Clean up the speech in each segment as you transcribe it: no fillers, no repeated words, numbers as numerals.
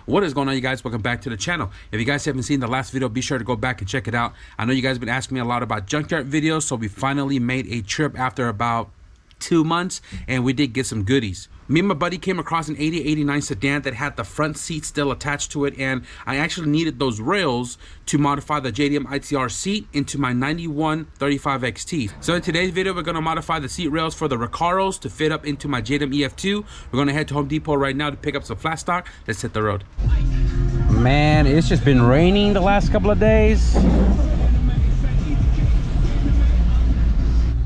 What is going on, you guys? Welcome back to the channel. If you guys haven't seen the last video, be sure to go back and check it out. I know you guys have been asking me a lot about Junkyard videos, so we finally made a trip after about 2 months, and we did get some goodies. Me and my buddy came across an 8089 sedan that had the front seat still attached to it, and I actually needed those rails to modify the JDM ITR seat into my 9135 XT. So in today's video, we're going to modify the seat rails for the Recaros to fit up into my JDM EF2. We're going to head to Home Depot right now to pick up some flat stock. Let's hit the road. Man, it's just been raining the last couple of days.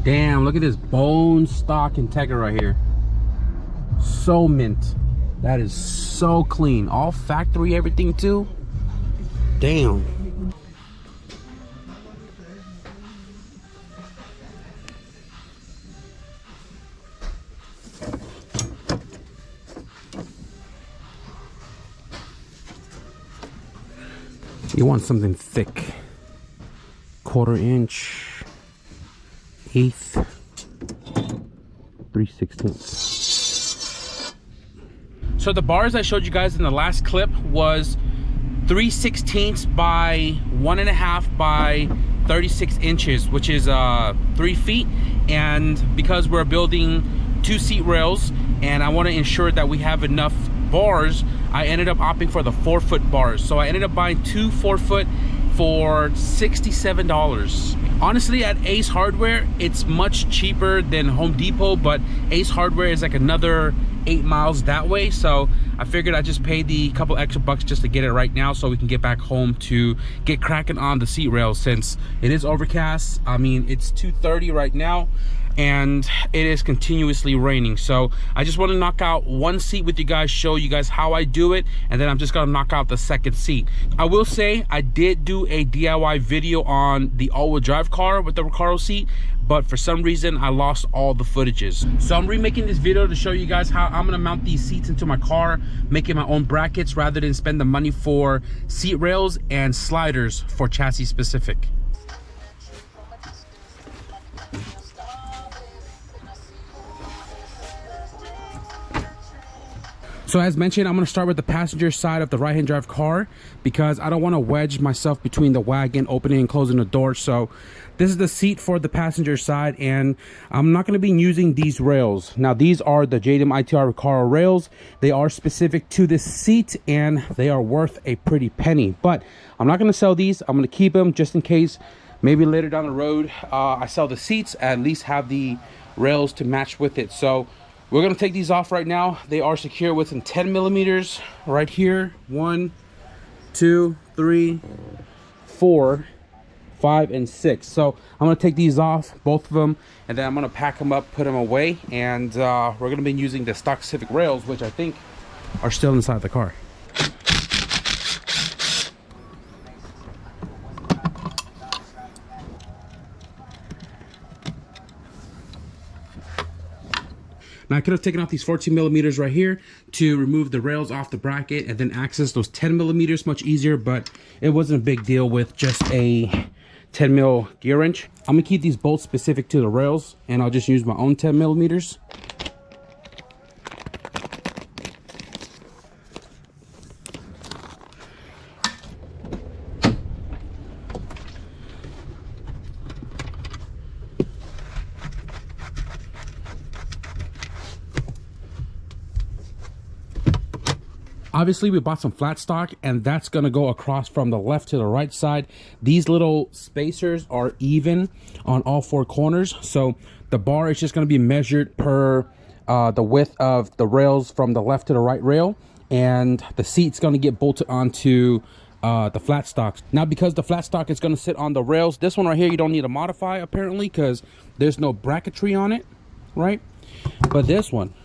Damn, look at this bone stock Integra right here. So mint. That is so clean. All factory, everything too. Damn. You want something thick. 1/4 inch. 1/8, 3/16. So the bars I showed you guys in the last clip was 3/16 by 1.5 by 36 inches, which is 3 feet. And because we're building 2 seat rails and I want to ensure that we have enough bars, I ended up opting for the 4-foot bars. So I ended up buying 2 4-foot for $67. Honestly, at Ace Hardware, it's much cheaper than Home Depot, but Ace Hardware is like another 8 miles that way. So I figured I'd just pay the couple extra bucks just to get it right now so we can get back home to get cracking on the seat rails, since it is overcast. I mean, it's 2:30 right now and it is continuously raining. So I just want to knock out 1 seat with you guys, show you guys how I do it, and then I'm just gonna knock out the 2nd seat. I will say I did do a DIY video on the all-wheel drive car with the Recaro seat, but for some reason I lost all the footages. So I'm remaking this video to show you guys how I'm gonna mount these seats into my car, making my own brackets rather than spend the money for seat rails and sliders for chassis specific. So as mentioned, I'm going to start with the passenger side of the right-hand drive car because I don't want to wedge myself between the wagon, opening and closing the door. So this is the seat for the passenger side, and I'm not going to be using these rails. Now, these are the JDM ITR Recaro rails. They are specific to this seat, and they are worth a pretty penny. But I'm not going to sell these. I'm going to keep them just in case maybe later down the road I sell the seats, at least have the rails to match with it. So we're going to take these off right now. They are secure within 10 millimeters right here. 1, 2, 3, 4, 5, and 6. So I'm going to take these off, both of them, and then I'm going to pack them up, put them away, and we're going to be using the stock Civic rails, which I think are still inside the car. Now, I could have taken off these 14 millimeters right here to remove the rails off the bracket and then access those 10 millimeters much easier, but it wasn't a big deal with just a 10 mil gear wrench. I'm gonna keep these bolts specific to the rails, and I'll just use my own 10 millimeters. Obviously, we bought some flat stock, and that's going to go across from the left to the right side. These little spacers are even on all 4 corners, so the bar is just going to be measured per the width of the rails from the left to the right rail, and the seat's going to get bolted onto the flat stocks. Now, because the flat stock is going to sit on the rails, this one right here you don't need to modify apparently because there's no bracketry on it, right? But this one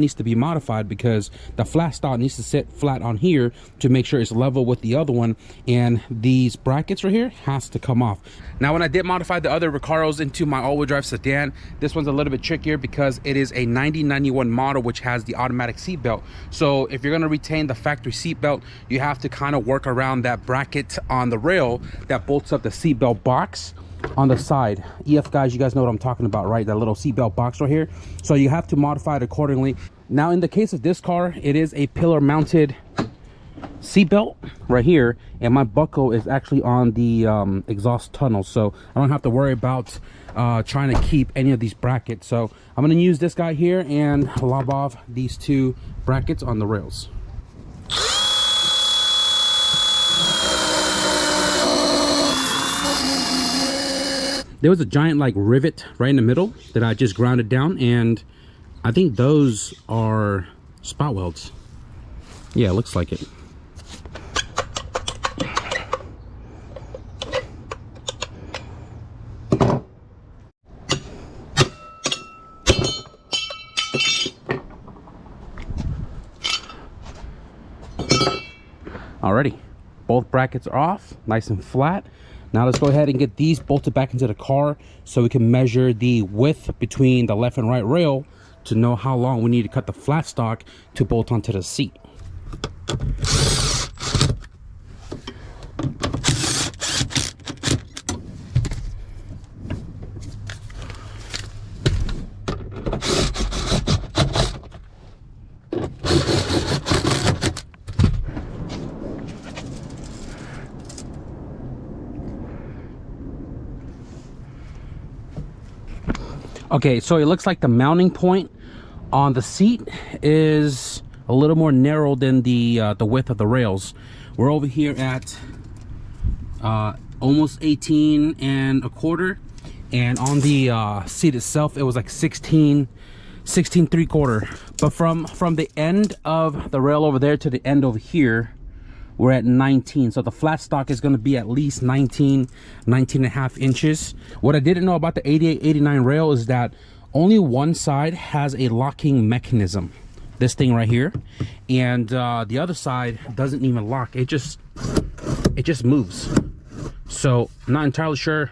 needs to be modified because the flat stock needs to sit flat on here to make sure it's level with the other one, and these brackets right here has to come off. Now, when I did modify the other Recaros into my all-wheel drive sedan, this one's a little bit trickier because it is a 9091 model which has the automatic seat belt. So if you're going to retain the factory seat belt, you have to kind of work around that bracket on the rail that bolts up the seat belt box on the side. EF guys, you guys know what I'm talking about, right? That little seatbelt box right here. So you have to modify it accordingly. Now, in the case of this car, it is a pillar mounted seat belt right here, and my buckle is actually on the exhaust tunnel, so I don't have to worry about trying to keep any of these brackets. So I'm going to use this guy here and lob off these two brackets on the rails. There was a giant like rivet right in the middle that I just grounded down, and I think those are spot welds. Yeah, it looks like it. Alrighty, both brackets are off, nice and flat. Now let's go ahead and get these bolted back into the car so we can measure the width between the left and right rail to know how long we need to cut the flat stock to bolt onto the seat. Okay, so it looks like the mounting point on the seat is a little more narrow than the width of the rails. We're over here at almost 18 1/4, and on the seat itself it was like 16 3/4. But from the end of the rail over there to the end over here, we're at 19. So the flat stock is going to be at least 19 1/2 inches. What I didn't know about the 88-89 rail is that only one side has a locking mechanism, this thing right here, and the other side doesn't even lock. It just moves. So I'm not entirely sure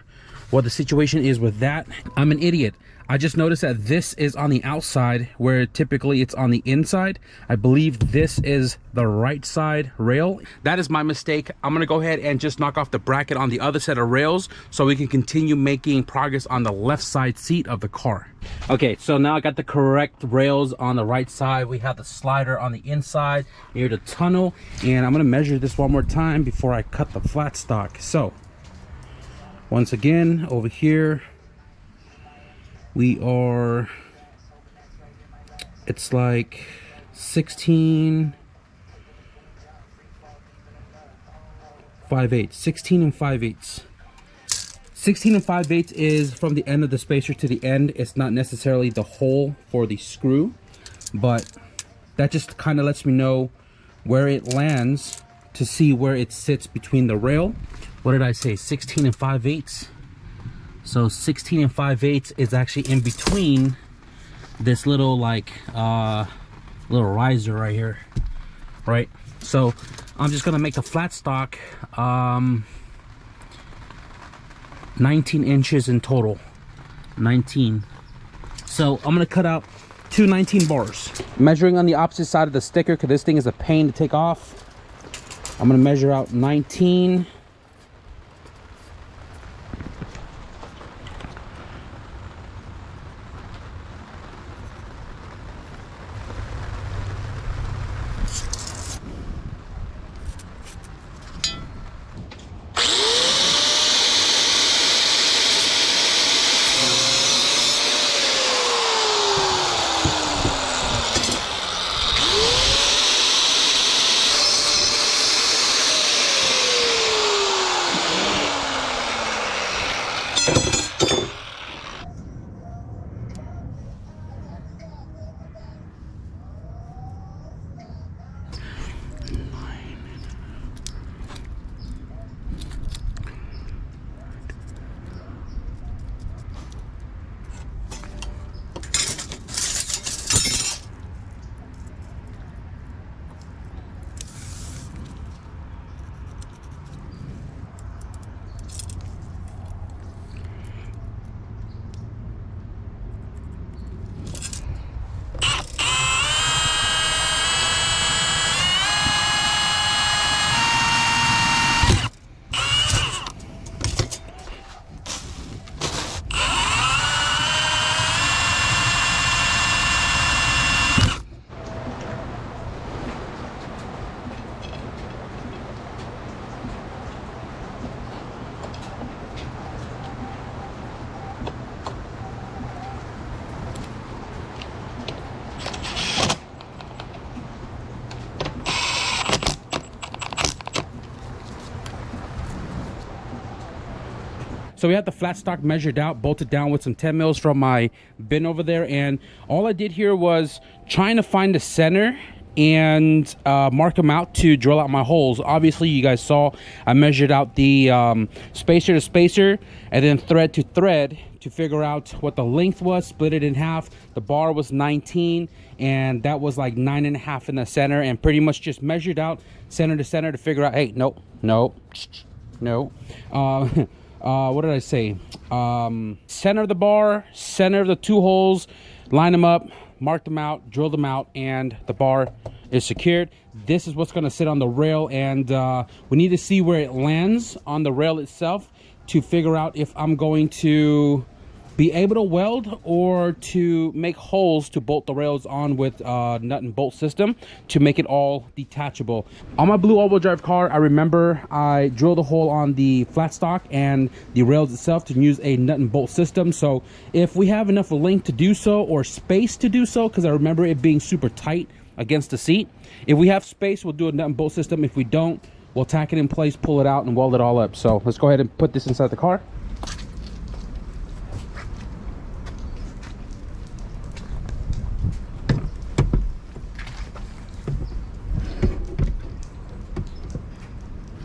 what the situation is with that. I'm an idiot. I just noticed that this is on the outside where typically it's on the inside. I believe this is the right side rail. That is my mistake. I'm gonna go ahead and just knock off the bracket on the other set of rails so we can continue making progress on the left side seat of the car. Okay, so now I got the correct rails on the right side. We have the slider on the inside near the tunnel, and I'm gonna measure this one more time before I cut the flat stock. So once again, over here we are, it's like 16 5/8, 16 5/8. 16 5/8 is from the end of the spacer to the end. It's not necessarily the hole for the screw, but that just kind of lets me know where it lands to see where it sits between the rail. What did I say? 16 5/8. So 16 5/8 is actually in between this little like little riser right here, right? So I'm just gonna make the flat stock 19 inches in total. 19. So I'm gonna cut out two 19 bars. Measuring on the opposite side of the sticker because this thing is a pain to take off. I'm gonna measure out 19. So we have the flat stock measured out, bolted down with some 10 mils from my bin over there. And all I did here was trying to find the center and mark them out to drill out my holes. Obviously, you guys saw I measured out the spacer to spacer and then thread to thread to figure out what the length was, split it in half. The bar was 19 and that was like 9.5 in the center, and pretty much just measured out center to center to figure out, hey, no. What did I say? Center of the bar, center of the two holes, line them up, mark them out, drill them out, and the bar is secured. This is what's going to sit on the rail, and we need to see where it lands on the rail itself to figure out if I'm going to be able to weld or to make holes to bolt the rails on with nut and bolt system to make it all detachable. On my blue all-wheel drive car, I remember I drilled a hole on the flat stock and the rails itself to use a nut and bolt system. So if we have enough length to do so or space to do so, because I remember it being super tight against the seat, if we have space, we'll do a nut and bolt system. If we don't, we'll tack it in place, pull it out, and weld it all up. So let's go ahead and put this inside the car.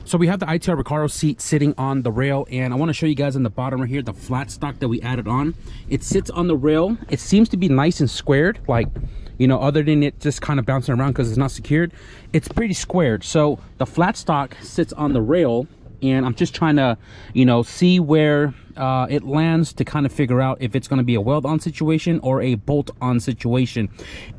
So we have the ITR Recaro seat sitting on the rail, and I want to show you guys on the bottom right here the flat stock that we added on. It sits on the rail. It seems to be nice and squared, like, you know, other than it just kind of bouncing around because it's not secured. It's pretty squared. So the flat stock sits on the rail, and I'm just trying to, you know, see where it lands to kind of figure out if it's going to be a weld on situation or a bolt on situation.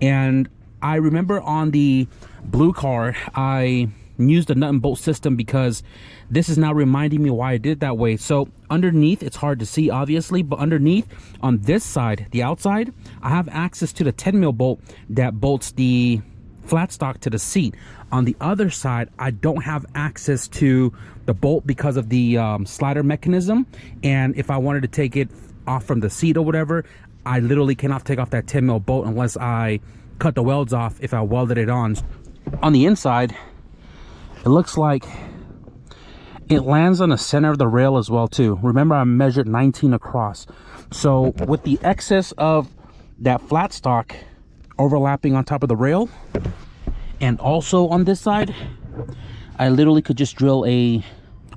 And I remember on the blue car, I used the nut and bolt system because this is now reminding me why I did it that way. So underneath, it's hard to see obviously, but underneath on this side, the outside, I have access to the 10 mil bolt that bolts the flat stock to the seat. On the other side, I don't have access to the bolt because of the slider mechanism, and if I wanted to take it off from the seat or whatever, I literally cannot take off that 10 mil bolt unless I cut the welds off if I welded it on. On the inside, it looks like it lands on the center of the rail as well too. Remember, I measured 19 across. So with the excess of that flat stock overlapping on top of the rail, and also on this side, I literally could just drill a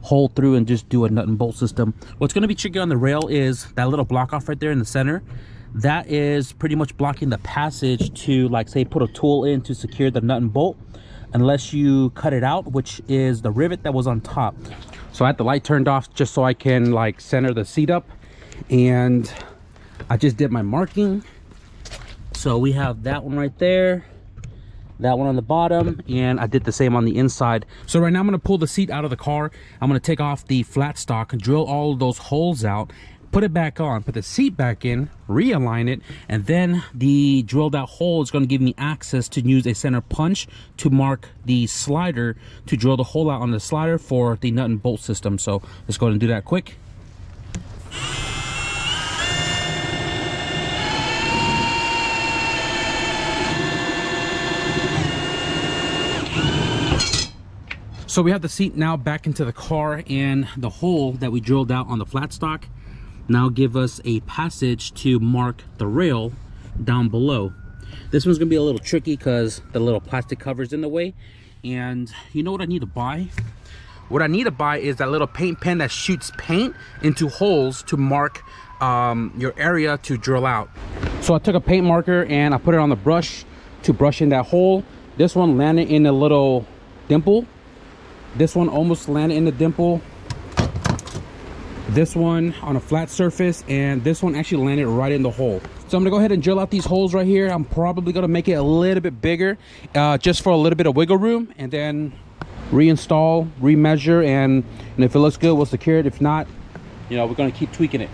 hole through and just do a nut and bolt system. What's going to be tricky on the rail is that little block off right there in the center. That is pretty much blocking the passage to, like, say, put a tool in to secure the nut and bolt, unless you cut it out, which is the rivet that was on top. So I had the light turned off just so I can, like, center the seat up, and I just did my marking. So we have that one right there, that one on the bottom, and I did the same on the inside. So right now I'm going to pull the seat out of the car. I'm going to take off the flat stock and drill all of those holes out, put it back on, put the seat back in, realign it, and then the drilled out hole is going to give me access to use a center punch to mark the slider to drill the hole out on the slider for the nut and bolt system. So let's go ahead and do that quick. So we have the seat now back into the car, and the hole that we drilled out on the flat stock now give us a passage to mark the rail down below. This one's gonna be a little tricky because the little plastic cover's in the way. And you know what I need to buy? What I need to buy is that little paint pen that shoots paint into holes to mark your area to drill out. So I took a paint marker and I put it on the brush to brush in that hole. This one landed in a little dimple. This one almost landed in the dimple. This one on a flat surface, and this one actually landed right in the hole. So I'm gonna go ahead and drill out these holes right here. I'm probably gonna make it a little bit bigger, just for a little bit of wiggle room, and then reinstall, remeasure, and if it looks good, we'll secure it. If not, you know, we're gonna keep tweaking it.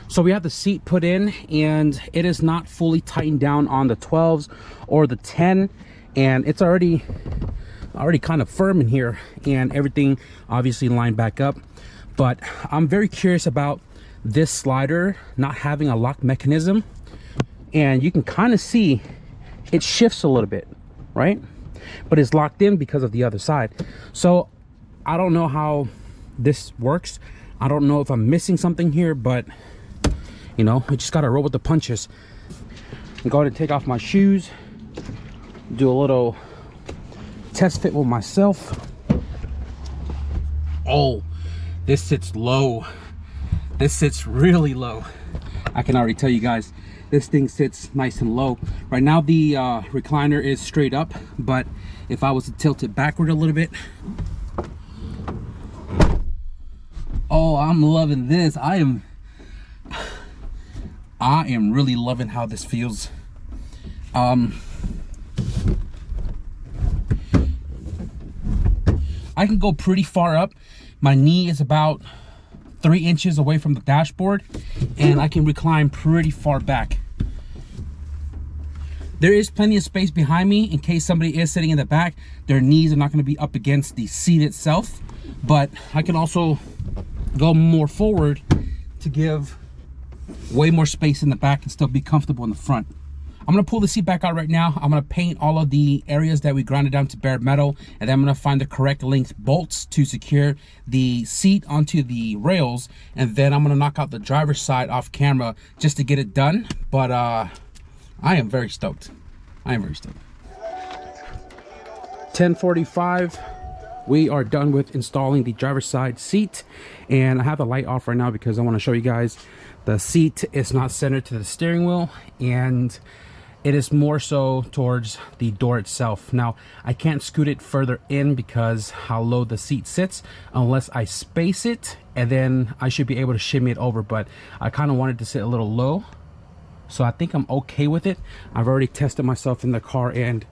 So we have the seat put in, and it is not fully tightened down on the 12s or the 10, and it's already kind of firm in here, and everything obviously lined back up. But I'm very curious about this slider not having a lock mechanism, and you can kind of see it shifts a little bit, right? But it's locked in because of the other side. So I don't know how this works. I don't know if I'm missing something here, but you know, we just gotta roll with the punches. I'm going to take off my shoes, do a little test fit with myself. Oh, this sits low. This sits really low. I can already tell you guys, this thing sits nice and low. Right now the recliner is straight up, but if I was to tilt it backward a little bit, oh, I'm loving this. I am really loving how this feels. I can go pretty far up. My knee is about 3 inches away from the dashboard, and I can recline pretty far back. There is plenty of space behind me in case somebody is sitting in the back. Their knees are not going to be up against the seat itself, but I can also go more forward to give way more space in the back and still be comfortable in the front. I'm going to pull the seat back out right now. I'm going to paint all of the areas that we grounded down to bare metal, and then I'm going to find the correct length bolts to secure the seat onto the rails, and then I'm going to knock out the driver's side off camera just to get it done. But I am very stoked. I am very stoked. 10:45. We are done with installing the driver's side seat, and I have the light off right now because I want to show you guys the seat is not centered to the steering wheel, and it is more so towards the door itself. Now I can't scoot it further in because how low the seat sits unless I space it, and then I should be able to shimmy it over, but I kind of wanted to sit a little low, so I think I'm okay with it. I've already tested myself in the car, and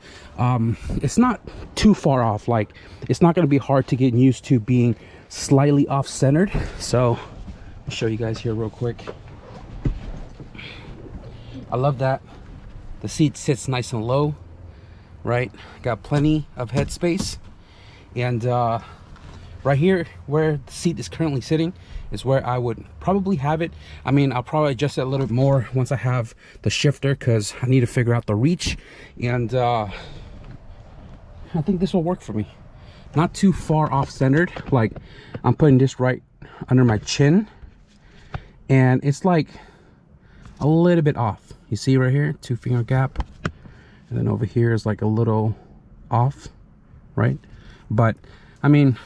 it's not too far off. Like, it's not going to be hard to get used to being slightly off centered. So I'll show you guys here real quick. I love that the seat sits nice and low, right? Got plenty of headspace, and right here where the seat is currently sitting is where I would probably have it. I mean, I'll probably adjust it a little bit more once I have the shifter, because I need to figure out the reach, and I think this will work for me. Not too far off centered. Like, I'm putting this right under my chin, and it's like a little bit off. You see right here, 2-finger gap, and then over here is like a little off, right? But I mean,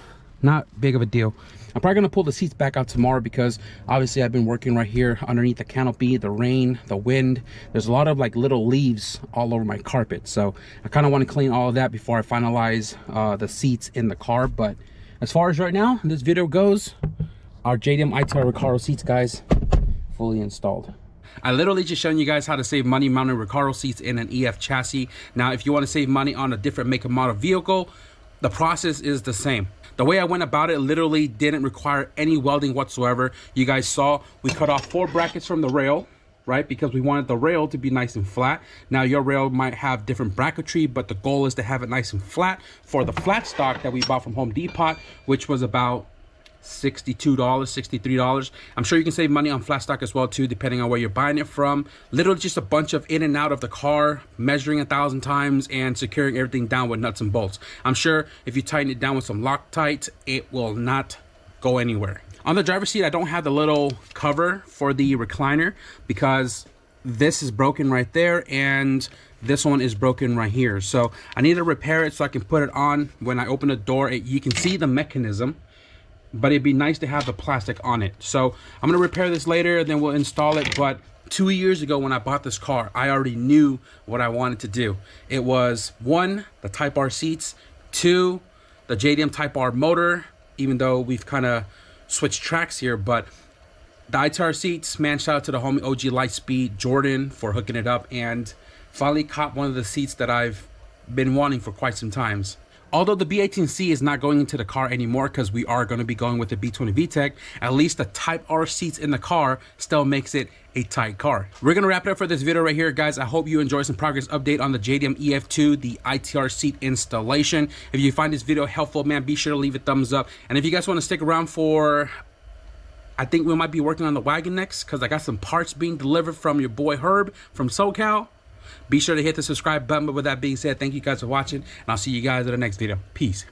not big of a deal. I'm probably gonna pull the seats back out tomorrow because obviously I've been working right here underneath the canopy, the rain, the wind. There's a lot of like little leaves all over my carpet, so I kind of want to clean all of that before I finalize the seats in the car. But as far as right now this video goes, our JDM ITR Recaro seats, guys, fully installed. I literally just showing you guys how to save money mounting Recaro seats in an EF chassis. Now, if you want to save money on a different make and model vehicle, the process is the same. The way I went about it literally didn't require any welding whatsoever. You guys saw we cut off 4 brackets from the rail, right? Because we wanted the rail to be nice and flat. Now your rail might have different bracketry, but the goal is to have it nice and flat for the flat stock that we bought from Home Depot, which was about $62, $63. I'm sure you can save money on flat stock as well too, depending on where you're buying it from. Literally just a bunch of in and out of the car, measuring 1,000 times and securing everything down with nuts and bolts. I'm sure if you tighten it down with some Loctite, it will not go anywhere. On the driver's seat, I don't have the little cover for the recliner because this is broken right there and this one is broken right here. So I need to repair it so I can put it on. When I open the door, you can see the mechanism, but it'd be nice to have the plastic on it. So I'm gonna repair this later and then we'll install it. But 2 years ago when I bought this car, I already knew what I wanted to do. It was 1, the Type R seats, 2, the JDM Type R motor, even though we've kind of switched tracks here, but the ITR seats, man, shout out to the homie OG Lightspeed Jordan for hooking it up, and finally caught one of the seats that I've been wanting for quite some times. Although the B18C is not going into the car anymore because we are going to be going with the B20 VTEC, at least the Type R seats in the car still makes it a tight car. We're going to wrap it up for this video right here, guys. I hope you enjoy some progress update on the JDM EF2, the ITR seat installation. If you find this video helpful, man, be sure to leave a thumbs up. And if you guys want to stick around for, I think we might be working on the wagon next because I got some parts being delivered from your boy Herb from SoCal. Be sure to hit the subscribe button. But with that being said, thank you guys for watching, and I'll see you guys in the next video. Peace.